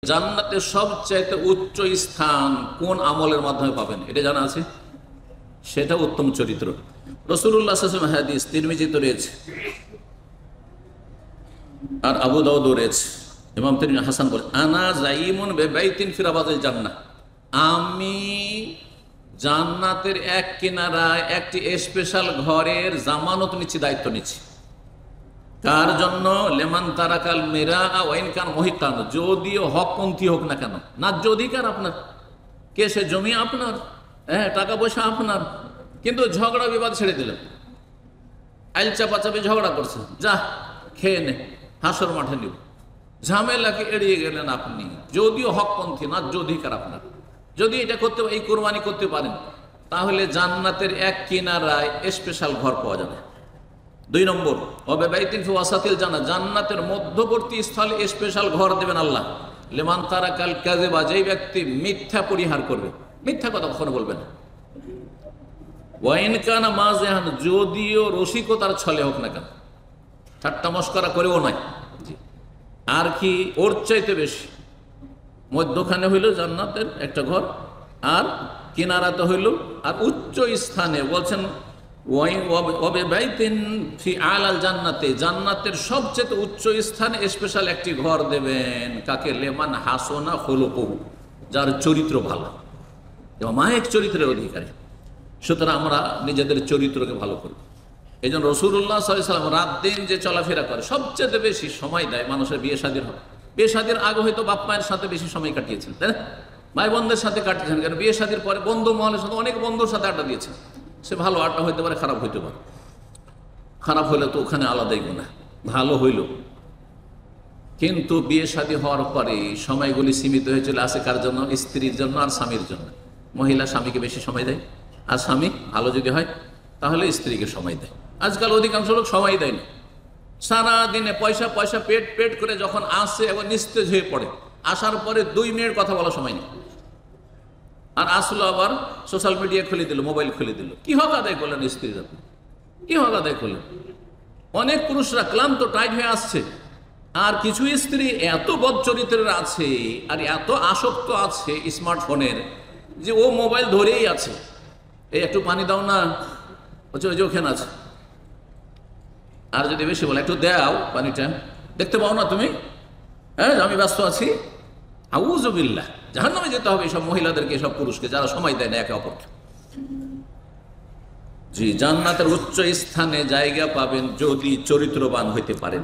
জান্নাতে সবচাইতে উচ্চ স্থান কোন আমলের মাধ্যমে পাবেন এটা জানা আছে? সেটা উত্তম চরিত্র। রাসূলুল্লাহ সাল্লাল্লাহু আলাইহি ওয়াসাল্লাম হাদিস তিরমিজিতে রয়েছে আর আবু দাউদে রয়েছে। ইমাম তিরমিজি হাসান বলে, আনা যাইমুন বিবাইতিন ফি রাবাতিল জান্নাহ, আমি জান্নাতের এক কিনারায় একটি স্পেশাল ঘরের জামানত নিচ্ছি, দায়িত্ব নিচ্ছি। কার জন্য? লেমান তারাকাল মেরা ওয়াইন কান মহিকান, যদিও হকপন্থী হোক না কেন, ন্যায্য অধিকার আপনার, কেসে জমি আপনার, হ্যাঁ টাকা পয়সা আপনার, কিন্তু ঝগড়া বিবাদ ছেড়ে দিলেন, আইল চাপাচাপি ঝগড়া করছে, যা খেয়ে নে, হাসর মাঠে নিব, ঝামেলাকে এড়িয়ে গেলেন আপনি, যদিও হকপন্থী, ন্যায্য অধিকার আপনার। যদি এটা করতে, এই কোরবানি করতে পারেন, তাহলে জান্নাতের এক কিনারায় স্পেশাল ঘর পাওয়া যাবে। 2 নম্বর, ওয়াবাইতিন ফি ওয়াসাতিল জান্নাহ, জান্নাতের মধ্যবর্তী স্থলে স্পেশাল ঘর দেবেন আল্লাহ। লিমান তারাকাল কাযিবা, যেই ব্যক্তি মিথ্যা পরিহার করবে, মিথ্যা কথা কখনো বলবে না। ওয়াইন কানা মাযিহান, যদিও রসিকতার ছলে হোক না কেন, ঠাট্টা মশকরা করেও নয়। আর কি ওর চাইতে বেশি? মধ্যখানে হইল জান্নাতের একটা ঘর, আর কিনারাতে হইল, আর উচ্চ স্থানে বলছেন জান্নাতে, জান্নাতের সবচেয়ে উচ্চ স্থানে স্পেশাল একটি ঘর দেবেন। কাকে? লেমান হাসনা খুলুকুহু, যার চরিত্র ভালো, মায়ের চরিত্রের অধিকারী। সুতরাং আমরা নিজেদের চরিত্রকে ভালো করব। এই জন্য রাসূলুল্লাহ সাল্লাল্লাহু আলাইহি ওয়াসাল্লাম রাত দিন যে চলাফেরা করে, সবচেয়ে বেশি সময় দেয় মানুষের বিয়ে শাদীর হবে। বিয়ে শাদীর আগে হয়তো বাপ মায়ের সাথে বেশি সময় কাটিয়েছেন, তাই না? ভাই বোনদের সাথে কাটিয়েছেন, কারণ বিয়ে শাদীর পরে বন্ধু মহলের সাথে অনেক বন্ধুর সাথে আড্ডা দিয়েছেন। সে ভালো আড্ডা হইতে পারে, খারাপ হইতে পারে, খারাপ হইলে তো ওখানে আলাদাই গুনাহ, ভালো হইল। কিন্তু বিয়ে শাদী হওয়ার পরে সময়গুলি সীমিত হয়ে চলে আসে কার জন্য? স্ত্রীর জন্য আর স্বামীর জন্য। মহিলা স্বামীকে বেশি সময় দেয়, আর স্বামী ভালো যদি হয় তাহলে স্ত্রীকে সময় দেয়। আজকাল অধিকাংশ লোক সময় দেয় না, সারাদিনে পয়সা পয়সা পেট পেট করে যখন আসে এবং নিস্তেজ হয়ে পড়ে, আসার পরে 2 মিনিট কথা বলার সময় নেই, আর আসলো আবার সোশ্যাল মিডিয়া খুলে দিল, মোবাইল খুলে দিল। কি হক আদায় করলেন স্ত্রীর? আপনি কি হক আদায় করলেন? অনেক পুরুষরা ক্লান্ত, টাইট হয়ে আসছে, আর কিছু স্ত্রী এত বদচরিত্রের আছে আর এত আসক্ত আছে স্মার্টফোনের, যে ও মোবাইল ধরেই আছে। এই একটু পানি দাও না, ওই যে ওখানে আছে। আর যদি বেশি বলে, একটু দাও পানিটা, দেখতে পাও না তুমি? হ্যাঁ, আমি ব্যস্ত আছি। আউযুবিল্লাহ, জাহান্নামে যেতে হবে এইসব মহিলাদেরকে, এসব পুরুষকে, যারা সময় দেয় না একে অপরকে। জি, জান্নাতের উচ্চ স্থানে জায়গা পাবেন যদি চরিত্রবান হইতে পারেন।